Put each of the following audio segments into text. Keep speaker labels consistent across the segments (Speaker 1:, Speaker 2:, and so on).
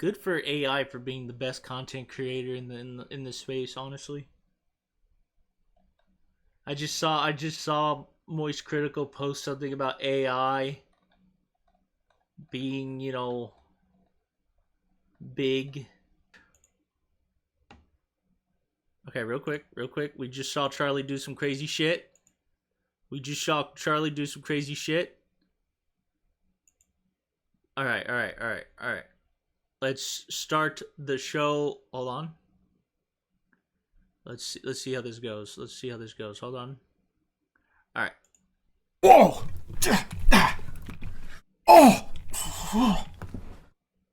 Speaker 1: good for AI for being the best content creator in the space. Honestly, I just saw Moist Critical post something about AI being, big. Okay, real quick. We just saw Charlie do some crazy shit. All right. Let's start the show. Hold on. Let's see how this goes. Hold on. All right.
Speaker 2: Oh! Oh!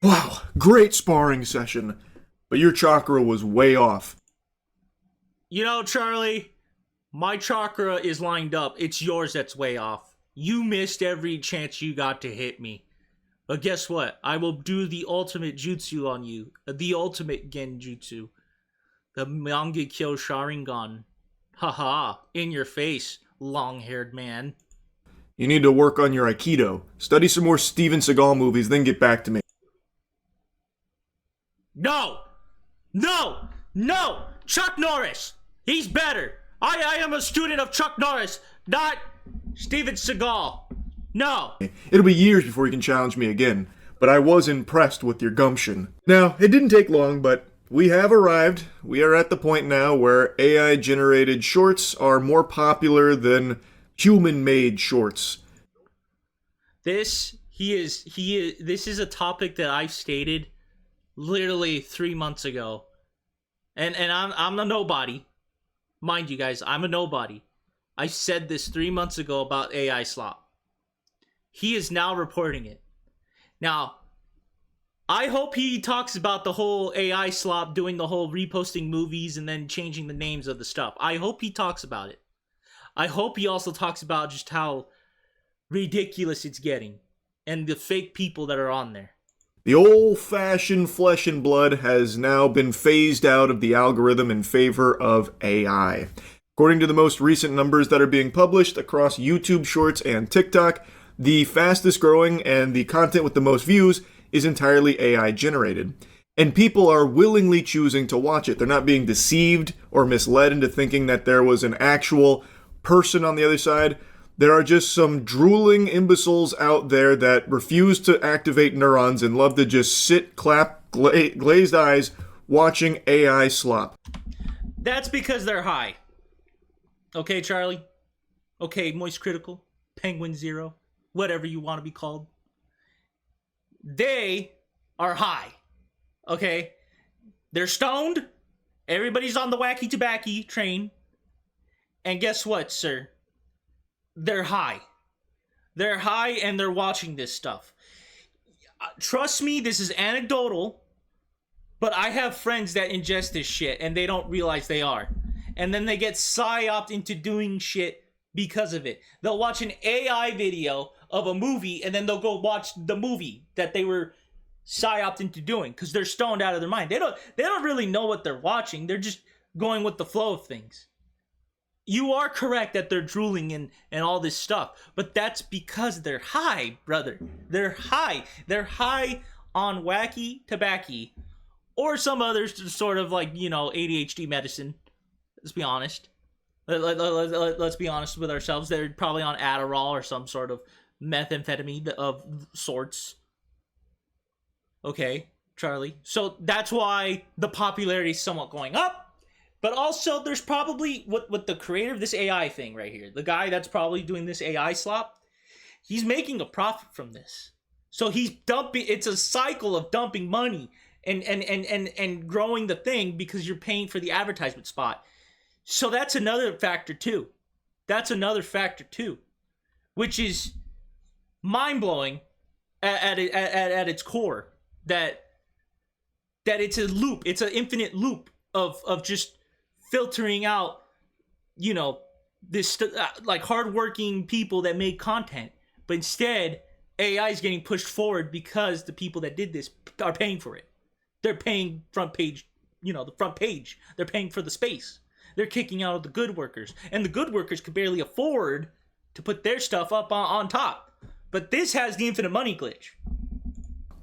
Speaker 2: Wow, great sparring session. But your chakra was way off.
Speaker 1: Charlie, my chakra is lined up. It's yours that's way off. You missed every chance you got to hit me. But guess what? I will do the ultimate jutsu on you. The ultimate genjutsu. The Mangekyo Sharingan. Haha, in your face, long-haired man.
Speaker 2: You need to work on your Aikido. Study some more Steven Seagal movies, then get back to me.
Speaker 1: No! Chuck Norris! He's better! I am a student of Chuck Norris, not Steven Seagal. No!
Speaker 2: It'll be years before you can challenge me again, but I was impressed with your gumption. Now, it didn't take long, but we have arrived. We are at the point now where AI-generated shorts are more popular than human-made shorts.
Speaker 1: This is a topic that I've stated literally 3 months ago. And I'm a nobody. Mind you guys, I'm a nobody. I said this 3 months ago about Ai Slop. He is now reporting it. Now, I hope he talks about the whole Ai Slop doing the whole reposting movies and then changing the names of the stuff. I hope he talks about it. I hope he also talks about just how ridiculous it's getting and the fake people that are on there.
Speaker 2: The old-fashioned flesh and blood has now been phased out of the algorithm in favor of AI. According to the most recent numbers that are being published across YouTube Shorts and TikTok, the fastest growing and the content with the most views is entirely AI generated. And people are willingly choosing to watch it. They're not being deceived or misled into thinking that there was an actual person on the other side. There are just some drooling imbeciles out there that refuse to activate neurons and love to just sit, clap, glazed eyes, watching AI slop.
Speaker 1: That's because they're high. Okay, Charlie? Okay, Moist Critical, Penguin Zero, whatever you want to be called. They are high. Okay? They're stoned. Everybody's on the wacky tobacco train. And guess what, sir? They're high. They're high and they're watching this stuff. Trust me, this is anecdotal, but I have friends that ingest this shit and they don't realize they are. And then they get psyoped into doing shit because of it. They'll watch an AI video of a movie and then they'll go watch the movie that they were psyoped into doing because they're stoned out of their mind. They don't really know what they're watching. They're just going with the flow of things. You are correct that they're drooling and all this stuff, but that's because they're high, brother. They're high. They're high on wacky tobacco or some other sort of ADHD medicine. Let's be honest. Let's be honest with ourselves. They're probably on Adderall or some sort of methamphetamine of sorts. Okay, Charlie. So that's why the popularity is somewhat going up. But also, there's probably, what the creator of this AI thing right here, the guy that's probably doing this AI slop, he's making a profit from this. So he's dumping, it's a cycle of dumping money and growing the thing because you're paying for the advertisement spot. So that's another factor too. Which is mind-blowing at its core. That it's a loop, it's an infinite loop of just filtering out, this hardworking people that make content, but instead AI is getting pushed forward because the people that did this are paying for it. They're paying front page, the front page. They're paying for the space. They're kicking out the good workers, and the good workers could barely afford to put their stuff up on top. But this has the infinite money glitch.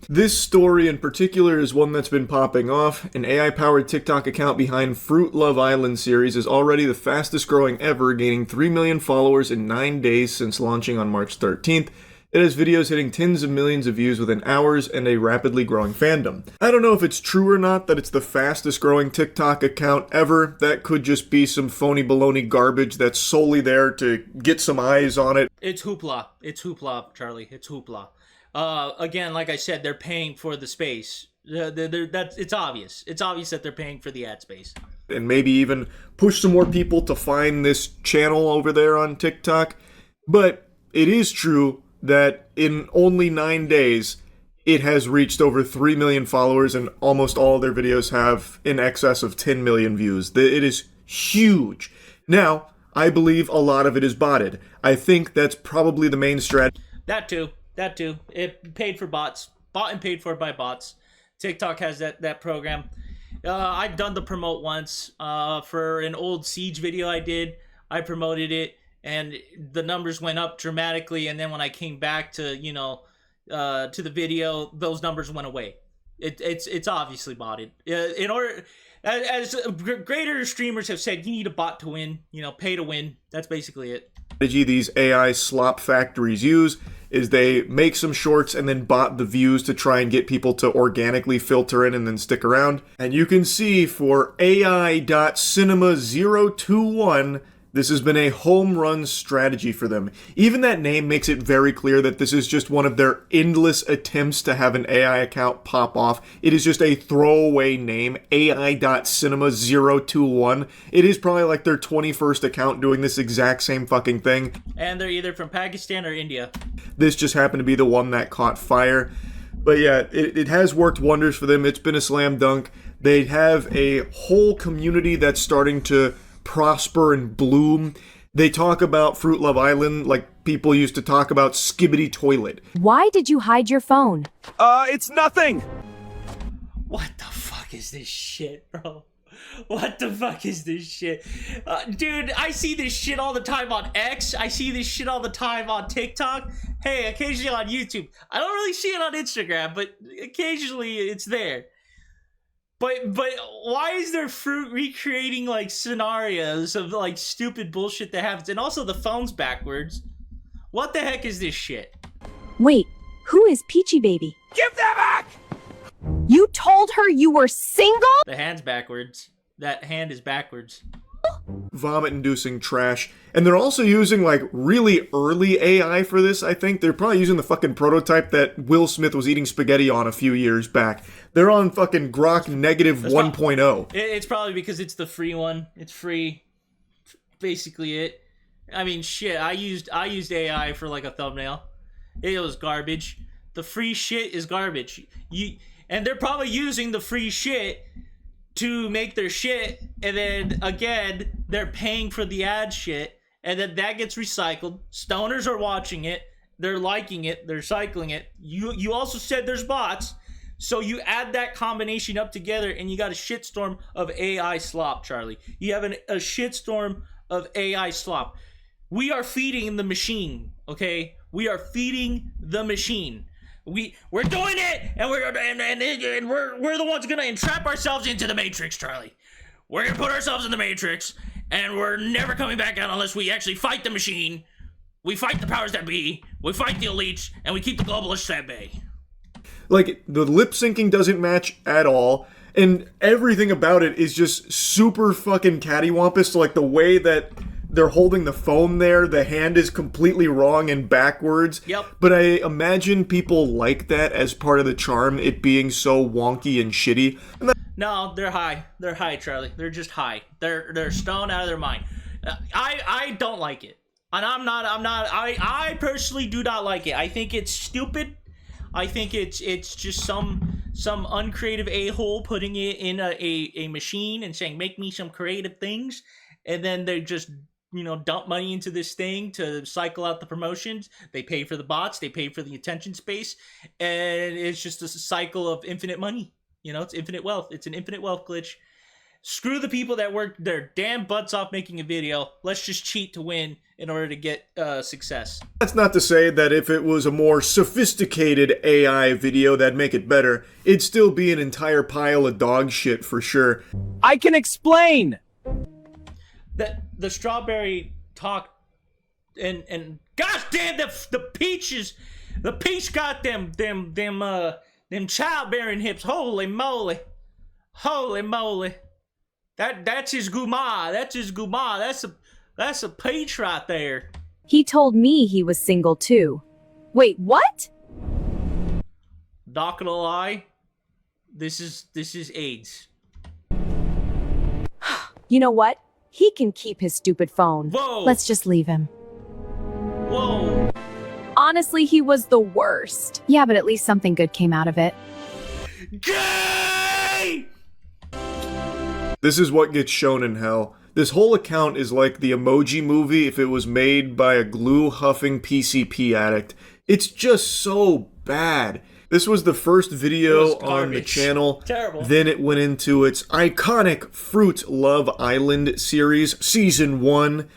Speaker 2: This story in particular is one that's been popping off. An AI-powered TikTok account behind Fruit Love Island series is already the fastest growing ever, gaining 3 million followers in 9 days since launching on March 13th. It has videos hitting tens of millions of views within hours and a rapidly growing fandom. I don't know if it's true or not that it's the fastest growing TikTok account ever. That could just be some phony baloney garbage that's solely there to get some eyes on it.
Speaker 1: It's hoopla. It's hoopla, Charlie. It's hoopla. Again, like I said, they're paying for the space. It's obvious. It's obvious that they're paying for the ad space.
Speaker 2: And maybe even push some more people to find this channel over there on TikTok. But it is true that in only 9 days, it has reached over 3 million followers, and almost all of their videos have in excess of 10 million views. It is huge. Now, I believe a lot of it is botted. I think that's probably the main strategy.
Speaker 1: That too. It paid for bots. Bought and paid for by bots. TikTok has that program. I've done the promote once for an old Siege video I did. I promoted it, and the numbers went up dramatically. And then when I came back to to the video, those numbers went away. It's obviously botted. In order, as greater streamers have said, you need a bot to win. Pay to win. That's basically it.
Speaker 2: Strategy these AI slop factories use is they make some shorts and then bot the views to try and get people to organically filter in and then stick around. And you can see for AI.cinema021, this has been a home run strategy for them. Even that name makes it very clear that this is just one of their endless attempts to have an AI account pop off. It is just a throwaway name, AI.cinema021. It is probably like their 21st account doing this exact same fucking thing.
Speaker 1: And they're either from Pakistan or India.
Speaker 2: This just happened to be the one that caught fire. But yeah, it has worked wonders for them. It's been a slam dunk. They have a whole community that's starting to prosper and bloom. They talk about Fruit Love Island like people used to talk about Skibbity Toilet.
Speaker 3: Why did you hide your phone?
Speaker 4: It's nothing!
Speaker 1: What the fuck is this shit, bro? What the fuck is this shit? Dude, I see this shit all the time on X. I see this shit all the time on TikTok. Hey, occasionally on YouTube. I don't really see it on Instagram, but occasionally it's there. But why is there Fruit recreating like scenarios of like stupid bullshit that happens? And also the phone's backwards. What the heck is this shit?
Speaker 3: Wait, who is Peachy Baby?
Speaker 4: Give that back!
Speaker 3: You told her you were single?
Speaker 1: The hand's backwards. That hand is backwards.
Speaker 2: Vomit-inducing trash. And they're also using, like, really early AI for this, I think. They're probably using the fucking prototype that Will Smith was eating spaghetti on a few years back. They're on fucking Grok negative 1.0.
Speaker 1: It's probably because it's the free one. It's free. Basically it. I mean, shit, I used AI for, like, a thumbnail. It was garbage. The free shit is garbage. And they're probably using the free shit to make their shit, and then again they're paying for the ad shit, and then that gets recycled. Stoners are watching it, they're liking it, they're cycling it. You also said there's bots, so you add that combination up together and you got a shitstorm of AI slop, Charlie. You have a shitstorm of AI slop. We are feeding the machine, okay? We are feeding the machine. We're doing it, and we're the ones gonna entrap ourselves into the Matrix, Charlie. We're gonna put ourselves in the Matrix, and we're never coming back out unless we actually fight the machine. We fight the powers that be. We fight the elites, and we keep the globalists at bay.
Speaker 2: Like, the lip syncing doesn't match at all, and everything about it is just super fucking cattywampus. So, like, the way that they're holding the phone there, the hand is completely wrong and backwards.
Speaker 1: Yep.
Speaker 2: But I imagine people like that as part of the charm, it being so wonky and shitty.
Speaker 1: No, they're high. They're high, Charlie. They're just high. They're stoned out of their mind. I don't like it. And I personally do not like it. I think it's stupid. I think it's just some uncreative a-hole putting it in a machine and saying, make me some creative things. And then they just dump money into this thing to cycle out the promotions. They pay for the bots, they pay for the attention space, and it's just a cycle of infinite money. It's infinite wealth. It's an infinite wealth glitch. Screw the people that worked their damn butts off making a video. Let's just cheat to win in order to get success.
Speaker 2: That's not to say that if it was a more sophisticated AI video that'd make it better. It'd still be an entire pile of dog shit for sure.
Speaker 4: I can explain.
Speaker 1: That the strawberry talk and gosh damn the peaches, the peach got them childbearing hips. Holy moly. That's his guma. That's a peach right there.
Speaker 3: He told me he was single too. Wait, what?
Speaker 1: Not gonna lie, this is AIDS.
Speaker 3: You know what? He can keep his stupid phone.
Speaker 1: Whoa.
Speaker 3: Let's just leave him.
Speaker 1: Whoa.
Speaker 3: Honestly, he was the worst. Yeah, but at least something good came out of it.
Speaker 1: Gay!
Speaker 2: This is what gets shown in hell. This whole account is like the Emoji Movie if it was made by a glue-huffing PCP addict. It's just so bad. This was the first video on the channel.
Speaker 1: Terrible.
Speaker 2: Then it went into its iconic Fruit Love Island series, Season 1.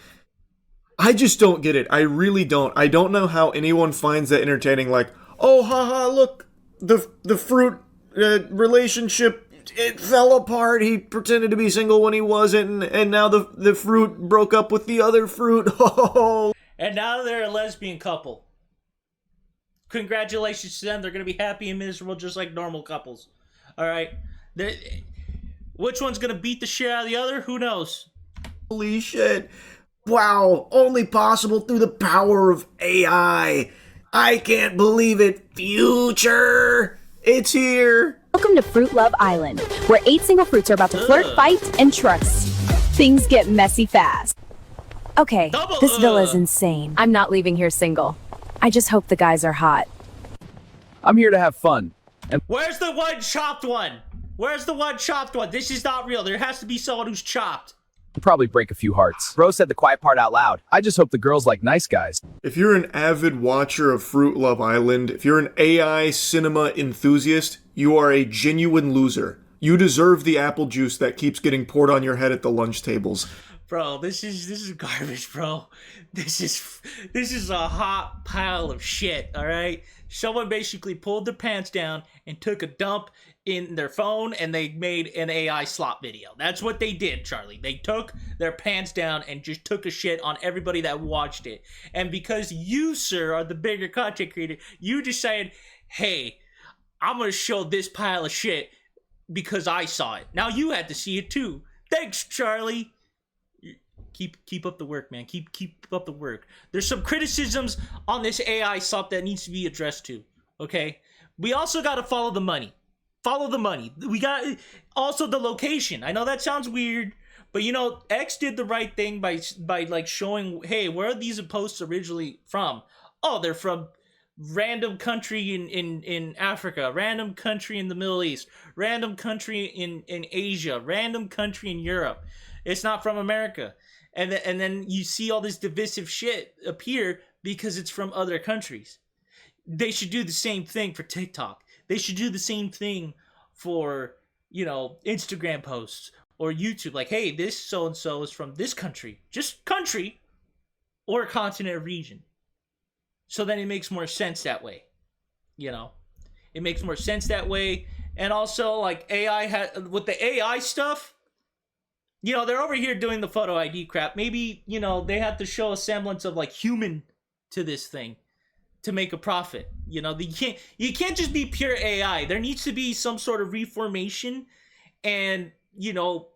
Speaker 2: I just don't get it. I really don't. I don't know how anyone finds that entertaining. Like, oh, haha, look, the fruit relationship, it fell apart. He pretended to be single when he wasn't, and now the fruit broke up with the other fruit. Oh.
Speaker 1: And now they're a lesbian couple. Congratulations to them. They're going to be happy and miserable just like normal couples. All right. Which one's going to beat the shit out of the other? Who knows?
Speaker 2: Holy shit. Wow. Only possible through the power of AI. I can't believe it. Future. It's here.
Speaker 3: Welcome to Fruit Love Island, where 8 single fruits are about to flirt, fight, and trust. Things get messy fast. Okay, this villa's insane. I'm not leaving here single. I just hope the guys are hot.
Speaker 4: I'm here to have fun. And
Speaker 1: Where's the one chopped one? Where's the one chopped one? This is not real. There has to be someone who's chopped.
Speaker 4: probably break a few hearts. Bro said the quiet part out loud. I just hope the girls like nice guys.
Speaker 2: If you're an avid watcher of Fruit Love Island, if you're an AI cinema enthusiast, you are a genuine loser. You deserve the apple juice that keeps getting poured on your head at the lunch tables.
Speaker 1: Bro, this is garbage, bro. This is a hot pile of shit, all right? Someone basically pulled their pants down and took a dump in their phone and they made an Ai Slop video. That's what they did, Charlie. They took their pants down and just took a shit on everybody that watched it. And because you, sir, are the bigger content creator, you decided, hey, I'm going to show this pile of shit because I saw it. Now you had to see it too. Thanks, Charlie. Keep up the work, man. Keep up the work. There's some criticisms on this Ai Slop that needs to be addressed too. Okay? We also got to follow the money. Follow the money. We got also the location. I know that sounds weird, but you know, X did the right thing by like showing, hey, where are these posts originally from? Oh, they're from random country in Africa, random country in the Middle East, random country in Asia, random country in Europe. It's not from America. And then you see all this divisive shit appear because it's from other countries. They should do the same thing for TikTok. They should do the same thing for, you know, Instagram posts or YouTube. Like, hey, this so-and-so is from this country. Just country or continent or region. So then it makes more sense that way. You know? It makes more sense that way. And also, like, with the AI stuff, you know, they're over here doing the photo ID crap. Maybe, you know, they have to show a semblance of, like, human to this thing to make a profit. You know, you can't just be pure AI. There needs to be some sort of reformation and, you know,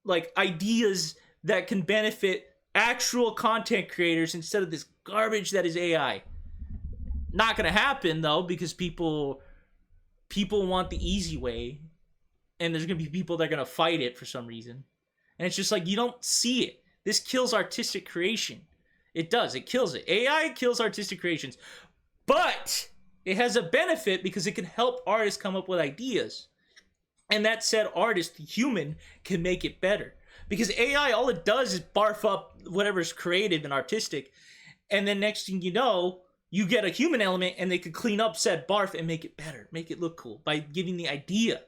Speaker 1: like, ideas that can benefit actual content creators instead of this garbage that is AI. Not gonna happen, though, because people want the easy way. And there's going to be people that are going to fight it for some reason. And it's just like, you don't see it. This kills artistic creation. It does. It kills it. AI kills artistic creations. But it has a benefit because it can help artists come up with ideas. And that said artist, the human, can make it better. Because AI, all it does is barf up whatever's creative and artistic. And then next thing you know, you get a human element and they could clean up said barf and make it better. Make it look cool by giving the idea.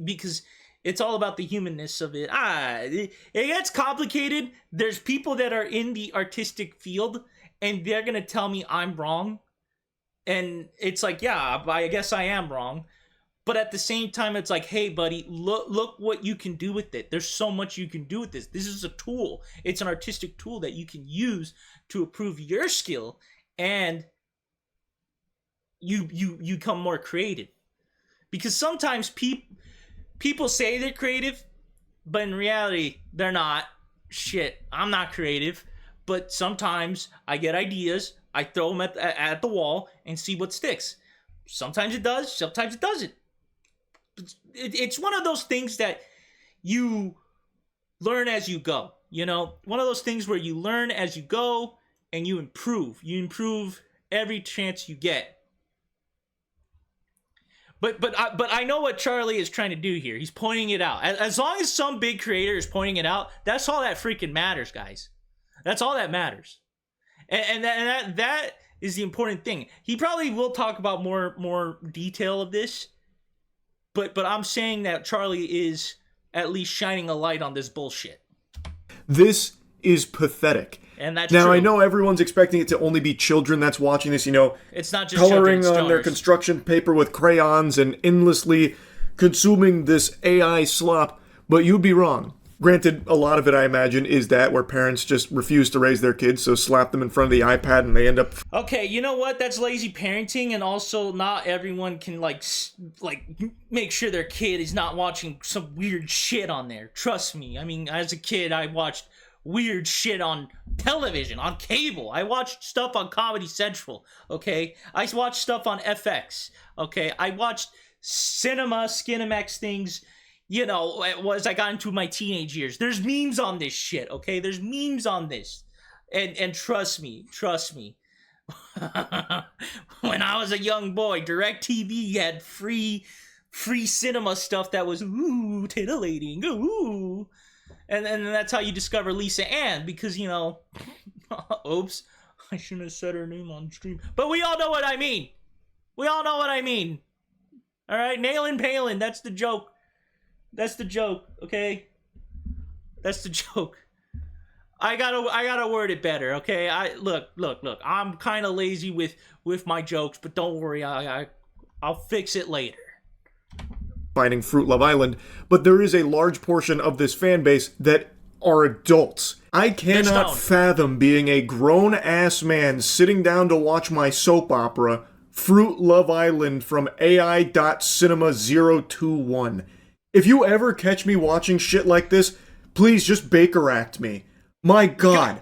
Speaker 1: Because It's all about the humanness of it. It gets complicated. There's people that are in the artistic field, and they're gonna tell me I'm wrong. And it's like, yeah, I guess I am wrong. But at the same time, it's like, hey, buddy, look what you can do with it. There's so much you can do with this. This is a tool. It's an artistic tool that you can use to improve your skill, and you become more creative. Because sometimes people say they're creative, but in reality, they're not. Shit, I'm not creative. But sometimes I get ideas, I throw them at the wall and see what sticks. Sometimes it does, sometimes it doesn't. It's one of those things that you learn as you go. You know, one of those things where you learn as you go and you improve. You improve every chance you get. But I know what Charlie is trying to do here. He's pointing it out. As long as some big creator is pointing it out, that's all that freaking matters, guys. That's all that matters. And that is the important thing. He probably will talk about more detail of this. But I'm saying that Charlie is at least shining a light on this bullshit.
Speaker 2: This is pathetic.
Speaker 1: And that's
Speaker 2: now,
Speaker 1: true.
Speaker 2: I know everyone's expecting it to only be children that's watching this,
Speaker 1: it's not just
Speaker 2: coloring
Speaker 1: children,
Speaker 2: on their construction paper with crayons and endlessly consuming this AI slop, but you'd be wrong. Granted, a lot of it, I imagine, is that where parents just refuse to raise their kids, so slap them in front of the iPad and they end up...
Speaker 1: Okay, you know what? That's lazy parenting, and also not everyone can, like make sure their kid is not watching some weird shit on there. Trust me. I mean, as a kid, I watched weird shit on television, on cable. I watched stuff on Comedy Central, okay? I watched stuff on FX, okay? I watched Skinemax things... as I got into my teenage years. There's memes on this shit, okay? There's memes on this. And trust me. When I was a young boy, DirecTV had free cinema stuff that was, ooh, titillating, ooh. And that's how you discover Lisa Ann, because, oops, I shouldn't have said her name on stream. But we all know what I mean. All right, Nailin' Palin, that's the joke. That's the joke, okay? That's the joke. I gotta word it better, okay? Look. I'm kind of lazy with my jokes, but don't worry, I'll fix it later.
Speaker 2: Finding Fruit Love Island, but there is a large portion of this fan base that are adults. I cannot fathom being a grown-ass man sitting down to watch my soap opera, Fruit Love Island from AI.Cinema 021. If you ever catch me watching shit like this, please just Baker Act me. My God.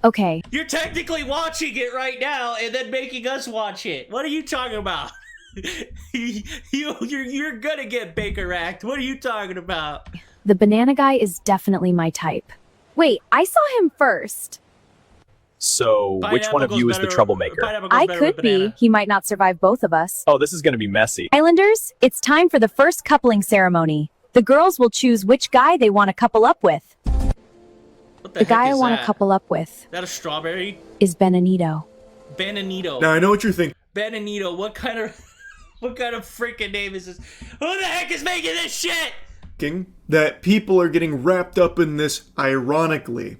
Speaker 3: Okay.
Speaker 1: You're technically watching it right now and then making us watch it. What are you talking about? You're gonna get Baker Act. What are you talking about?
Speaker 3: The banana guy is definitely my type. Wait, I saw him first.
Speaker 4: So, which one of you is the troublemaker?
Speaker 3: I could be. He might not survive both of us.
Speaker 4: Oh, this is going to be messy.
Speaker 3: Islanders, it's time for the first coupling ceremony. The girls will choose which guy they want to couple up with.
Speaker 1: What
Speaker 3: the guy I want to couple up with
Speaker 1: is that a strawberry?
Speaker 3: Is Benanito.
Speaker 1: Benanito.
Speaker 2: Now, I know what you're thinking.
Speaker 1: Benanito, what kind of freaking name is this? Who the heck is making this shit?
Speaker 2: That people are getting wrapped up in this ironically.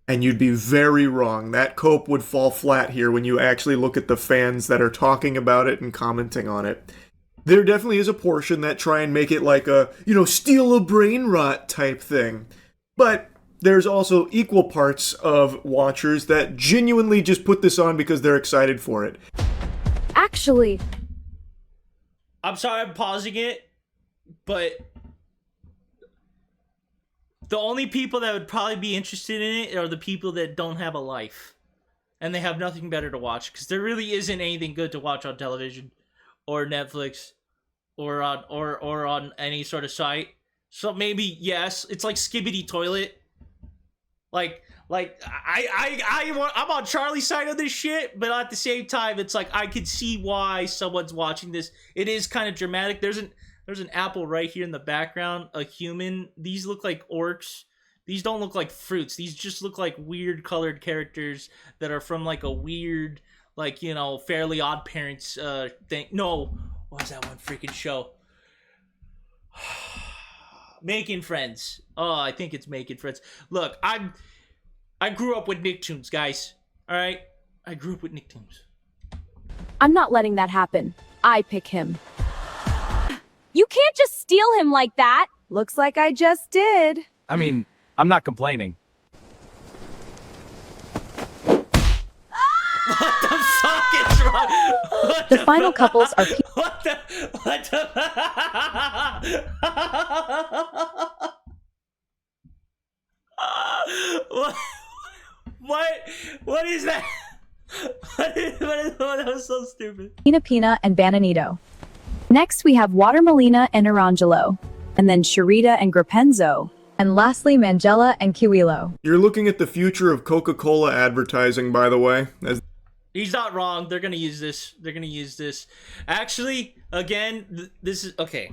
Speaker 2: And you'd be very wrong. That cope would fall flat here when you actually look at the fans that are talking about it and commenting on it. There definitely is a portion that try and make it like a, steal a brain rot type thing. But there's also equal parts of watchers that genuinely just put this on because they're excited for it.
Speaker 3: Actually,
Speaker 1: I'm sorry I'm pausing it, but the only people that would probably be interested in it are the people that don't have a life. And they have nothing better to watch. Because there really isn't anything good to watch on television. Or Netflix. Or on any sort of site. So maybe, yes. It's like Skibbity Toilet. I'm on Charlie's side of this shit. But at the same time, it's like I could see why someone's watching this. It is kind of dramatic. There's an apple right here in the background, a human. These look like orcs. These don't look like fruits. These just look like weird colored characters that are from like a weird, Fairly Odd Parents thing. No, what was that one freaking show? Making Friends. Oh, I think it's Making Friends. Look, I grew up with Nicktoons, guys. All right? I grew up with Nicktoons.
Speaker 3: I'm not letting that happen. I pick him. You can't just steal him like that. Looks like I just did.
Speaker 4: I mean, I'm not complaining.
Speaker 1: What the fuck is wrong? What
Speaker 3: The final couples are
Speaker 1: What the? What is that? That was so stupid.
Speaker 3: Pina Pina and Bananito. Next, we have Watermelina and Orangelo. And then Sharita and Grapenzo. And lastly, Mangella and Kiwilo.
Speaker 2: You're looking at the future of Coca-Cola advertising, by the way.
Speaker 1: He's not wrong. They're gonna use this. Actually, again, this is okay.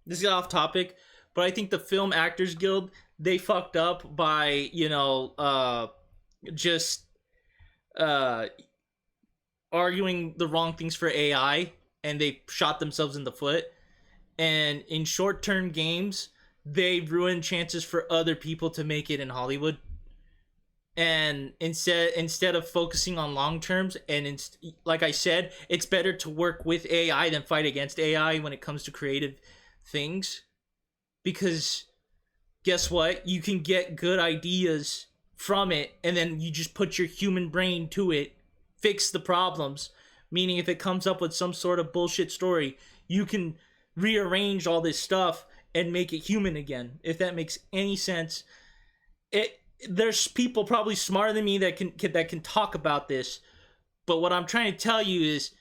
Speaker 1: This is off topic, but I think the Film Actors Guild, they fucked up by, just arguing the wrong things for AI, and they shot themselves in the foot. And in short-term games, they ruin chances for other people to make it in Hollywood. And instead of focusing on long terms, and like I said, it's better to work with AI than fight against AI when it comes to creative things. Because guess what? You can get good ideas from it, and then you just put your human brain to it, fix the problems. Meaning if it comes up with some sort of bullshit story, you can rearrange all this stuff and make it human again. If that makes any sense. There's people probably smarter than me that can talk about this, but what I'm trying to tell you is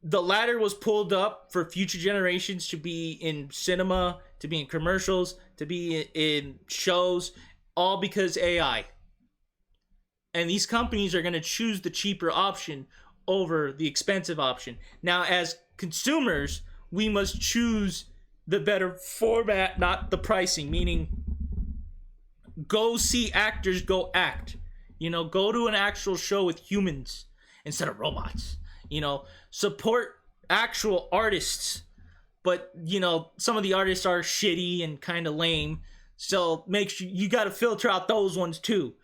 Speaker 1: the ladder was pulled up for future generations to be in cinema, to be in commercials, to be in shows, all because AI. And these companies are going to choose the cheaper option over the expensive option. Now, as consumers, we must choose the better format, not the pricing, meaning go see actors go act. Go to an actual show with humans instead of robots. Support actual artists. But, some of the artists are shitty and kind of lame. So make sure you got to filter out those ones too.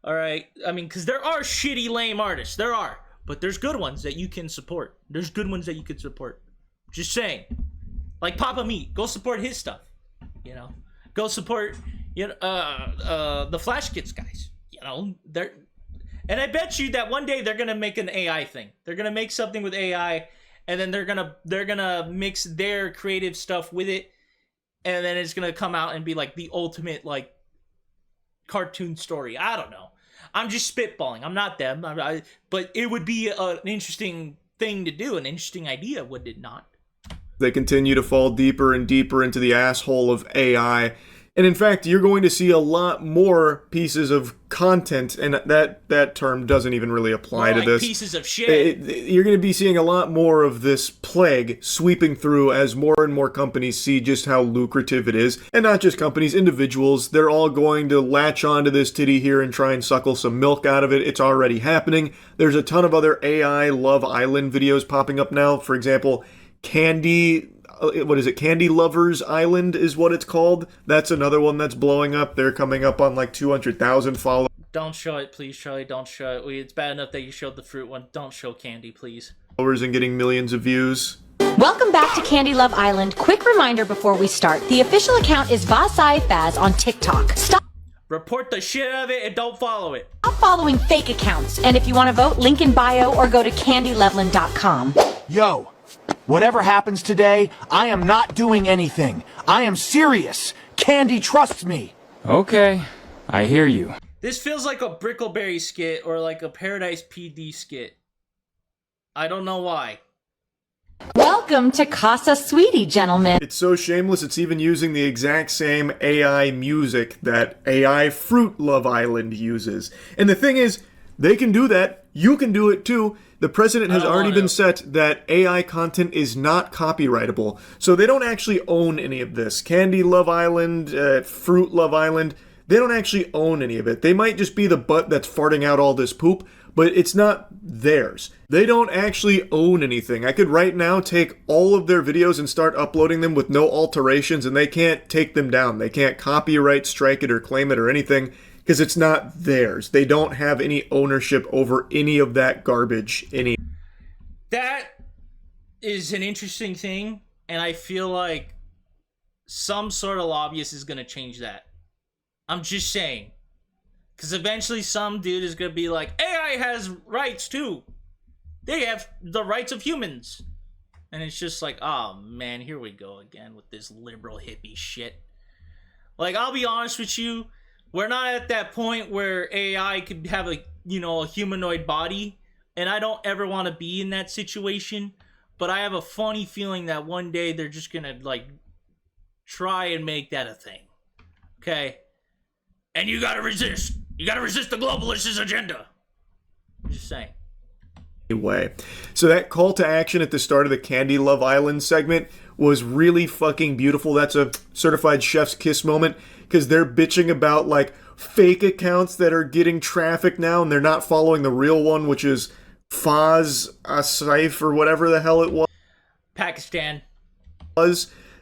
Speaker 1: All right? I mean, because there are shitty, lame artists. There are. But there's good ones that you can support. There's good ones that you could support. Just saying. Like Papa Meat. Go support his stuff. Go support the Flash Kids guys. They're, and I bet you that one day they're gonna make an AI thing. They're gonna make something with AI, and then they're gonna mix their creative stuff with it, and then it's gonna come out and be like the ultimate like cartoon story. I don't know. I'm just spitballing. I'm not them. But it would be an interesting thing to do, an interesting idea, would it not?
Speaker 2: They continue to fall deeper and deeper into the asshole of AI. And in fact, you're going to see a lot more pieces of content, and that term doesn't even really apply to this.
Speaker 1: Pieces of shit.
Speaker 2: You're going to be seeing a lot more of this plague sweeping through as more and more companies see just how lucrative it is. And not just companies, individuals. They're all going to latch onto this titty here and try and suckle some milk out of it. It's already happening. There's a ton of other AI Love Island videos popping up now. For example, Candy Lovers Island is what it's called. That's another one that's blowing up. They're coming up on like 200,000 followers.
Speaker 1: Don't show it, please, Charlie. Don't show it. It's bad enough that you showed the fruit one. Don't show Candy, please.
Speaker 2: And getting millions of views.
Speaker 5: Welcome back to Candy Love Island. Quick reminder before we start. The official account is Vasai Faz on TikTok. Stop
Speaker 1: Report the shit out of it and don't follow it.
Speaker 5: following fake accounts. And if you want to vote, link in bio or go to candyloveland.com.
Speaker 6: Yo, whatever happens today, I am not doing anything. I am serious. Candy trusts me.
Speaker 7: Okay, I hear you.
Speaker 1: This feels like a Brickleberry skit or like a Paradise PD skit. I don't know why.
Speaker 5: Welcome to Casa Sweetie, gentlemen.
Speaker 2: It's so shameless, it's even using the exact same AI music that AI Fruit Love Island uses. And the thing is, they can do that. You can do it too. The precedent has already been set that AI content is not copyrightable. So they don't actually own any of this. Candy Love Island, Fruit Love Island, they don't actually own any of it. They might just be the butt that's farting out all this poop, but it's not theirs. They don't actually own anything. I could right now take all of their videos and start uploading them with no alterations, and they can't take them down. They can't copyright strike it or claim it or anything, because it's not theirs. They don't have any ownership over any of that garbage.
Speaker 1: That is an interesting thing, and I feel like some sort of lobbyist is going to change that. I'm just saying. Because eventually some dude is going to be like, AI has rights too. They have the rights of humans. And it's just like, oh man, here we go again with this liberal hippie shit. Like, I'll be honest with you, we're not at that point where AI could have a humanoid body. And I don't ever want to be in that situation. But I have a funny feeling that one day they're just going to, like, try and make that a thing. Okay? And you gotta resist. You gotta resist the globalists' agenda. I'm just saying.
Speaker 2: Anyway, so that call to action at the start of the Candy Love Island segment was really fucking beautiful. That's a certified chef's kiss moment, because they're bitching about, like, fake accounts that are getting traffic now, and they're not following the real one, which is Faz Asif or whatever the hell it was.
Speaker 1: Pakistan.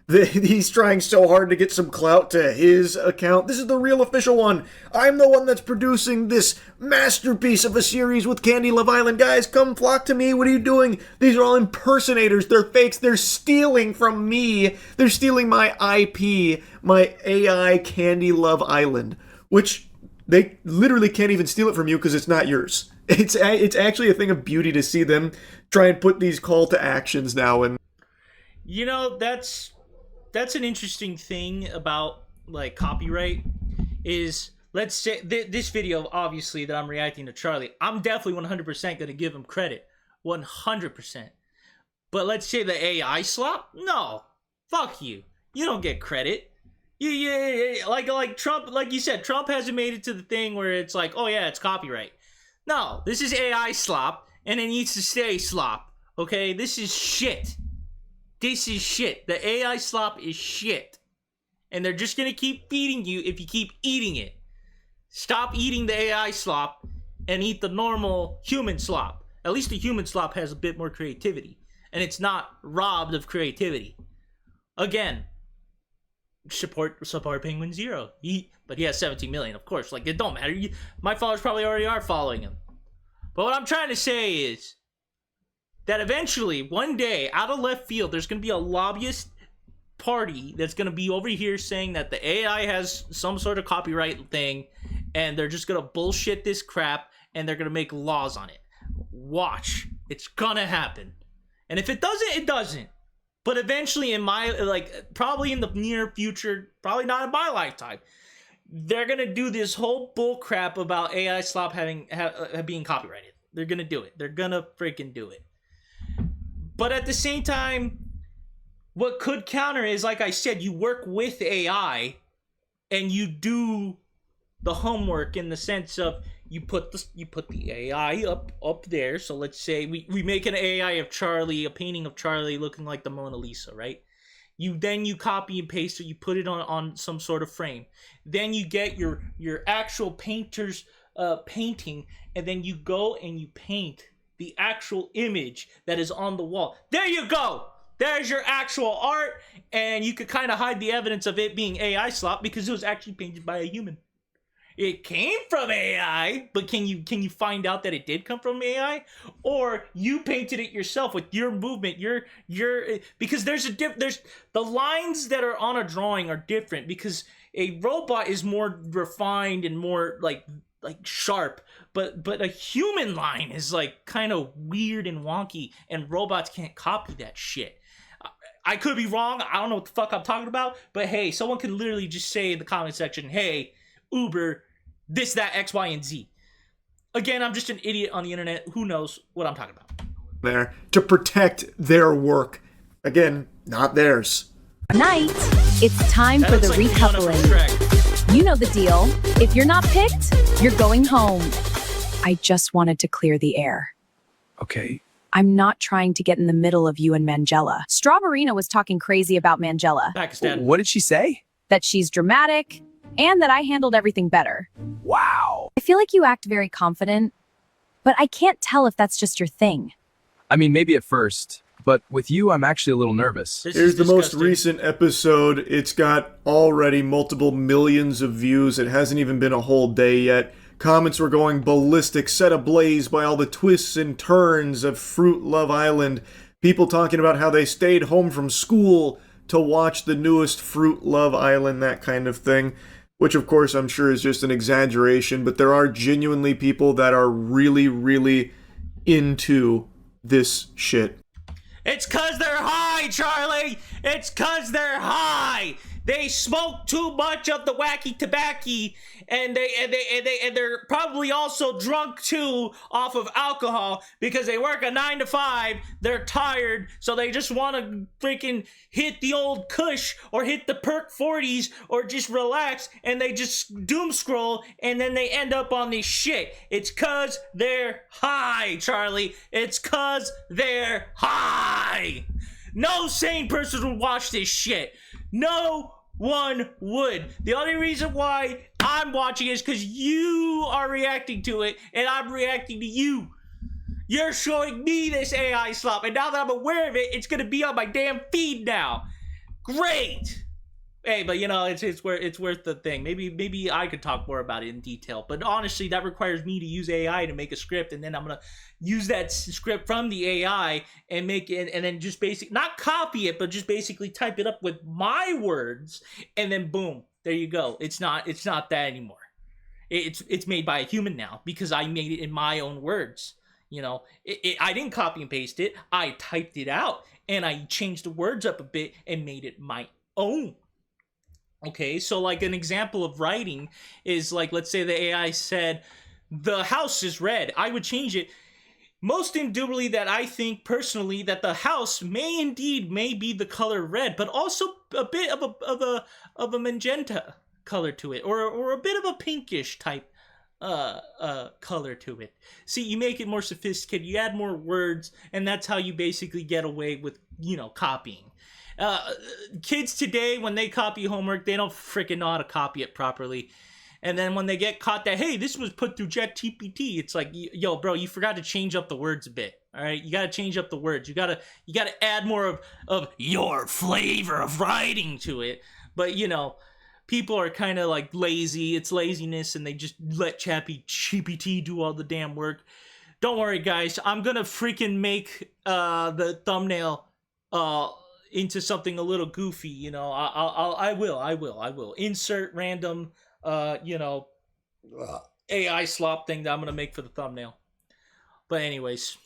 Speaker 2: He's trying so hard to get some clout to his account. This is the real official one. I'm the one that's producing this masterpiece of a series with Candy Love Island. Guys, come flock to me. What are you doing? These are all impersonators. They're fakes. They're stealing from me. They're stealing my IP, my AI Candy Love Island, which they literally can't even steal it from you because it's not yours. It's actually a thing of beauty to see them try and put these call to actions now. And
Speaker 1: that's an interesting thing about, like, copyright is, let's say this video, obviously, that I'm reacting to Charlie, I'm definitely 100% going to give him credit. 100%. But let's say the AI slop? No. Fuck you. You don't get credit. Like Trump, like you said, Trump hasn't made it to the thing where it's like, oh yeah, it's copyright. No, this is AI slop, and it needs to stay slop. Okay? This is shit. This is shit. The AI slop is shit. And they're just going to keep feeding you if you keep eating it. Stop eating the AI slop and eat the normal human slop. At least the human slop has a bit more creativity. And it's not robbed of creativity. Again, support Penguin Zero. But he has 17 million, of course. Like, it don't matter. My followers probably already are following him. But what I'm trying to say is that eventually, one day, out of left field, there's going to be a lobbyist party that's going to be over here saying that the AI has some sort of copyright thing, and they're just going to bullshit this crap, and they're going to make laws on it. Watch. It's going to happen. And if it doesn't, it doesn't. But eventually, probably in the near future, probably not in my lifetime, they're going to do this whole bull crap about AI slop being copyrighted. They're going to do it. They're going to freaking do it. But at the same time, what could counter is, like I said, you work with AI and you do the homework in the sense of you put the AI up there. So let's say we make an AI of Charlie, a painting of Charlie looking like the Mona Lisa, right? You copy and paste it, you put it on some sort of frame. Then you get your actual painter's painting, and then you go and you paint the actual image that is on the wall. There you go! There's your actual art, and you could kind of hide the evidence of it being AI slop because it was actually painted by a human. It came from AI, but can you find out that it did come from AI, or you painted it yourself with your movement, your because there's the lines that are on a drawing are different because a robot is more refined and more like sharp, but a human line is like kind of weird and wonky, and robots can't copy that shit. I could be wrong. I don't know what the fuck I'm talking about, but hey, someone could literally just say in the comment section, hey, Uber, this, that, X, Y, and Z. Again, I'm just an idiot on the internet. Who knows what I'm talking about?
Speaker 2: There to protect their work. Again, not theirs.
Speaker 3: Night, it's time for the recoupling. You know the deal. If you're not picked, you're going home. I just wanted to clear the air.
Speaker 4: Okay.
Speaker 3: I'm not trying to get in the middle of you and Mangella. Strawberina was talking crazy about Mangella.
Speaker 1: Pakistan.
Speaker 4: What did she say?
Speaker 3: That she's dramatic, and that I handled everything better.
Speaker 4: Wow.
Speaker 3: I feel like you act very confident, but I can't tell if that's just your thing.
Speaker 4: I mean, maybe at first, but with you, I'm actually a little nervous.
Speaker 2: Here's the most recent episode. It's got already multiple millions of views. It hasn't even been a whole day yet. Comments were going ballistic, set ablaze by all the twists and turns of Fruit Love Island. People talking about how they stayed home from school to watch the newest Fruit Love Island, that kind of thing. Which, of course, I'm sure is just an exaggeration, but there are genuinely people that are really, really into this shit.
Speaker 1: It's 'cause they're high, Charlie! It's 'cause they're high! They smoke too much of the wacky tobacco, and they're probably also drunk too off of alcohol because they work a 9 to 5. They're tired, so they just want to freaking hit the old Kush or hit the Perk 40s or just relax, and they just doom scroll, and then they end up on this shit. It's 'cause they're high, Charlie. It's 'cause they're high. No sane person would watch this shit. No one would. The only reason why I'm watching is because you are reacting to it, and I'm reacting to you. You're showing me this AI slop, and now that I'm aware of it, it's gonna be on my damn feed now. Great. Hey, but you know, it's worth the thing. Maybe I could talk more about it in detail. But honestly, that requires me to use AI to make a script, and then I'm gonna use that script from the AI and make it, and then just not copy it, but just basically type it up with my words, and then boom, there you go. It's not that anymore. It's made by a human now because I made it in my own words. You know, I didn't copy and paste it. I typed it out and I changed the words up a bit and made it my own. Okay, so like an example of writing is like, let's say the AI said, the house is red. I would change it most indubitably that I think personally that the house may be the color red, but also a bit of a magenta color to it, or a bit of a pinkish type color to it. See, you make it more sophisticated, you add more words, and that's how you basically get away with, you know, copying. Kids today, when they copy homework, they don't freaking know how to copy it properly. And then when they get caught that, hey, this was put through ChatGPT, it's like, yo, bro, you forgot to change up the words a bit. All right, you got to change up the words. You got to add more of your flavor of writing to it. But you know, people are kind of like lazy. It's laziness, and they just let ChatGPT do all the damn work. Don't worry, guys. I'm gonna freaking make the thumbnail into something a little goofy, you know. I will insert random you know, AI slop thing that I'm gonna make for the thumbnail. But anyways,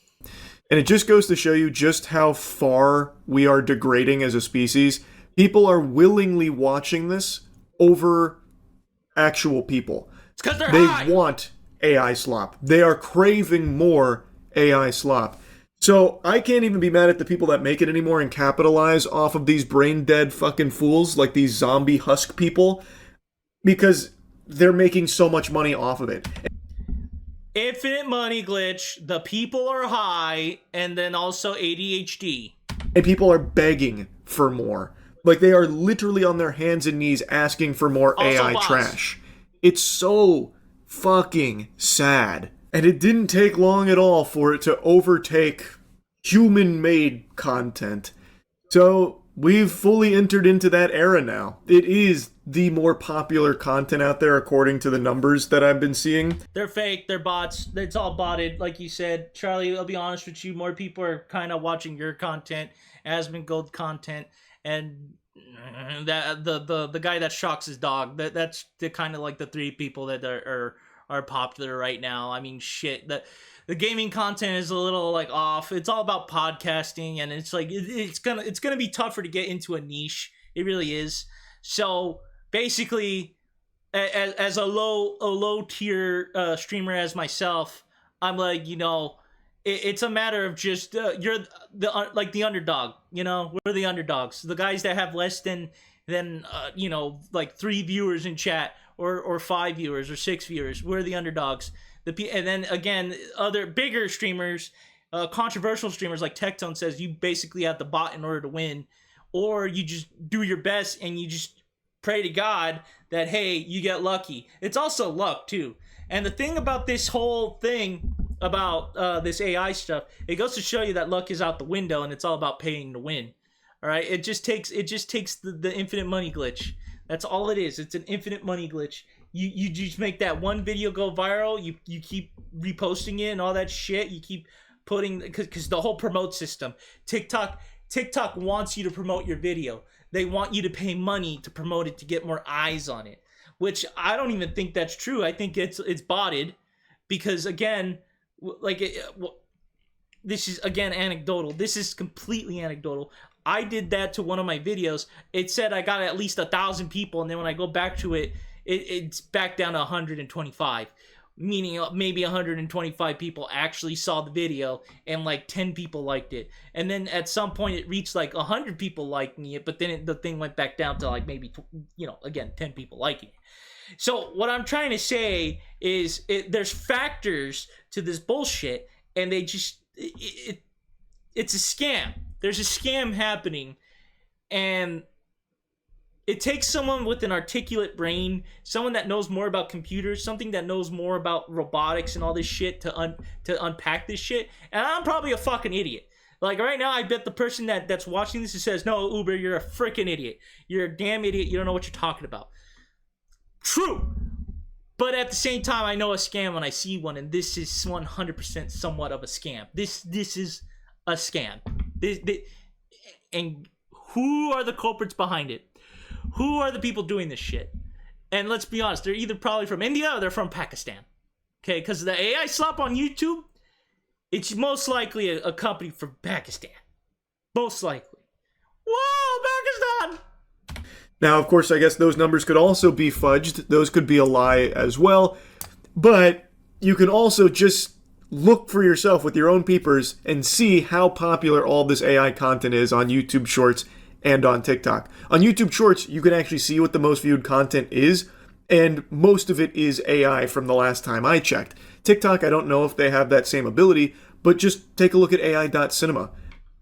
Speaker 2: and it just goes to show you just how far we are degrading as a species. People are willingly watching this over actual people.
Speaker 1: It's 'cause they're
Speaker 2: they
Speaker 1: high.
Speaker 2: Want AI slop. They are craving more AI slop. So I can't even be mad at the people that make it anymore and capitalize off of these brain dead fucking fools like these zombie husk people, because they're making so much money off of it.
Speaker 1: Infinite money glitch, the people are high, and then also ADHD.
Speaker 2: And people are begging for more. Like, they are literally on their hands and knees asking for more
Speaker 1: Also
Speaker 2: AI
Speaker 1: bots.
Speaker 2: trash. It's so fucking sad. And it didn't take long at all for it to overtake human-made content. So we've fully entered into that era now. It is the more popular content out there according to the numbers that I've been seeing.
Speaker 1: They're fake, they're bots, it's all botted, like you said. Charlie, I'll be honest with you, more people are kind of watching your content, Asmongold content, and that the guy that shocks his dog. That's the kind of like the three people that are popular right now. I mean, shit, the gaming content is a little like off. It's all about podcasting, and it's like it's gonna be tougher to get into a niche. It really is. So basically, as a low tier streamer as myself, I'm like, you know, it's a matter of just you're the underdog. You know, we're the underdogs. The guys that have less than you know, like 3 viewers in chat, or 5 viewers or 6 viewers. We're the underdogs. And then again, other bigger streamers, controversial streamers like Tectone says, you basically have to bot in order to win, or you just do your best and you just pray to God that, hey, you get lucky. It's also luck too. And the thing about this whole thing this AI stuff, it goes to show you that luck is out the window and it's all about paying to win. All right, it just takes the infinite money glitch. That's all it is. It's an infinite money glitch. You just make that one video go viral. You keep reposting it and all that shit. You keep putting, because the whole promote system. TikTok wants you to promote your video. They want you to pay money to promote it to get more eyes on it, which I don't even think that's true. I think it's botted, because again, this is again anecdotal. This is completely anecdotal. I did that to one of my videos. It said I got at least 1,000 people, and then when I go back to it, it's back down to 125, meaning maybe 125 people actually saw the video and like 10 people liked it. And then at some point it reached like 100 people liking it, but then the thing went back down to like maybe, again, 10 people liking it. So what I'm trying to say is there's factors to this bullshit, and they just, it's a scam. There's a scam happening, and it takes someone with an articulate brain, someone that knows more about computers, something that knows more about robotics and all this shit to unpack this shit. And I'm probably a fucking idiot. Like right now, I bet the person that's watching this says, "No, Uber, you're a freaking idiot. You're a damn idiot. You don't know what you're talking about." True. But at the same time, I know a scam when I see one, and this is 100% somewhat of a scam. This is a scam. And who are the culprits behind it? Who are the people doing this shit? And let's be honest, they're either probably from India or they're from Pakistan. Okay, because the AI Slop on YouTube, it's most likely a company from Pakistan. Most likely. Whoa, Pakistan!
Speaker 2: Now, of course, I guess those numbers could also be fudged. Those could be a lie as well. But you can also just look for yourself with your own peepers and see how popular all this AI content is on YouTube Shorts and on TikTok. On YouTube Shorts, you can actually see what the most viewed content is, and most of it is AI from the last time I checked. TikTok, I don't know if they have that same ability, but just take a look at AI.cinema.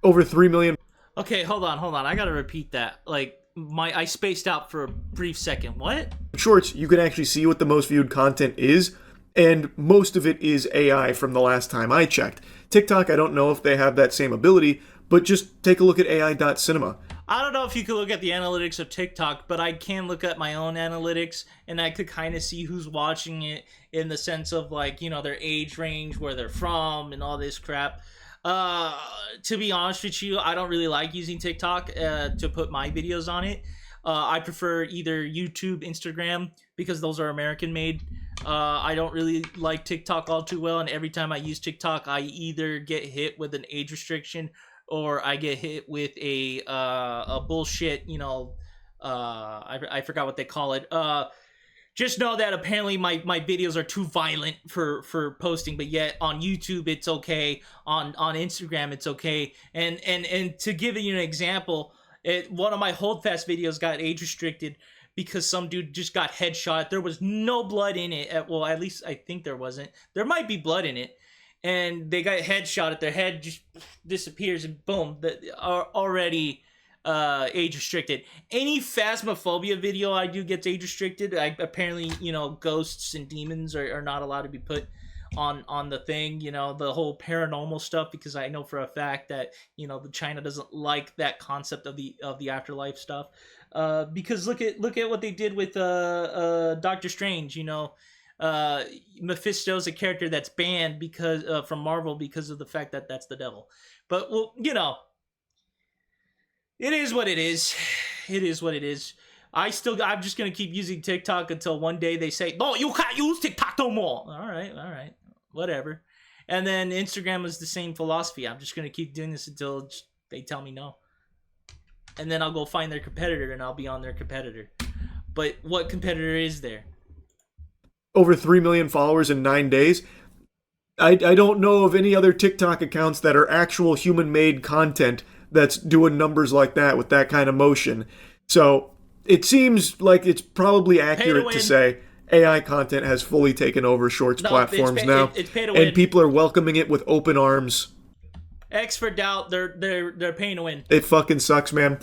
Speaker 2: Over 3 million.
Speaker 1: Okay, hold on. I gotta repeat that. I spaced out for a brief second. What?
Speaker 2: Shorts, you can actually see what the most viewed content is, and most of it is AI from the last time I checked. TikTok, I don't know if they have that same ability, but just take a look at AI.cinema.
Speaker 1: I don't know if you could look at the analytics of TikTok, but I can look at my own analytics, and I could kind of see who's watching it in the sense of their age range, where they're from, and all this crap. To be honest with you, I don't really like using TikTok to put my videos on it. I prefer either YouTube, Instagram, because those are American made. I don't really like TikTok all too well, and every time I use TikTok, I either get hit with an age restriction or I get hit with a bullshit, I forgot what they call it. Just know that apparently my videos are too violent for posting, but yet on YouTube it's okay, on Instagram it's okay. And to give you an example, one of my Holdfast videos got age restricted because some dude just got headshot. There was no blood in it. Well, at least I think there wasn't. There might be blood in it. And they got headshot at their head, just disappears, and boom, are already age restricted. Any Phasmophobia video I do gets age restricted. Apparently, ghosts and demons are not allowed to be put on the thing, the whole paranormal stuff, because I know for a fact that the China doesn't like that concept of the afterlife stuff. Because look at what they did with Doctor Strange. Mephisto's a character that's banned because from Marvel because of the fact that that's the devil. But it is what it is. It is what it is. I'm just gonna keep using TikTok until one day they say, "No, you can't use TikTok no more." All right, whatever. And then Instagram is the same philosophy. I'm just gonna keep doing this until they tell me no. And then I'll go find their competitor and I'll be on their competitor. But what competitor is there?
Speaker 2: Over 3 million followers in 9 days. I don't know of any other TikTok accounts that are actual human-made content that's doing numbers like that with that kind of motion. So it seems like it's probably accurate to say AI content has fully taken over Shorts platforms now,
Speaker 1: it's pay to win.
Speaker 2: And people are welcoming it with open arms.
Speaker 1: X for doubt, they're paying to win.
Speaker 2: It fucking sucks, man.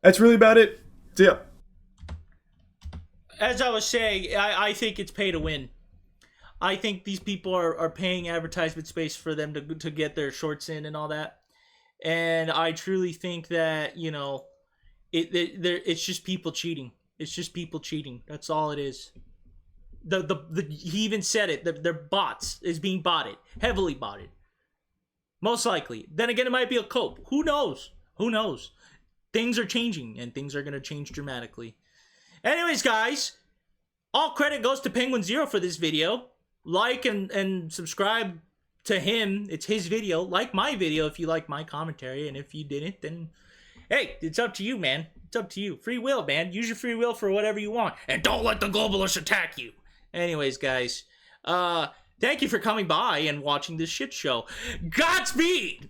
Speaker 2: That's really about it. See ya.
Speaker 1: As I was saying, I think it's pay to win. I think these people are paying advertisement space for them to get their shorts in and all that. And I truly think that, you know, it's just people cheating. It's just people cheating. That's all it is. He even said it. They're bots. Is being botted. Heavily botted. Most likely. Then again, it might be a cope. Who knows? Who knows? Things are changing, and things are going to change dramatically. Anyways, guys, all credit goes to Penguin Zero for this video. Like and subscribe to him. It's his video. Like my video if you like my commentary, and if you didn't, then hey, it's up to you, man. It's up to you. Free will, man. Use your free will for whatever you want, and don't let the globalists attack you. Anyways, guys, thank you for coming by and watching this shit show. Godspeed!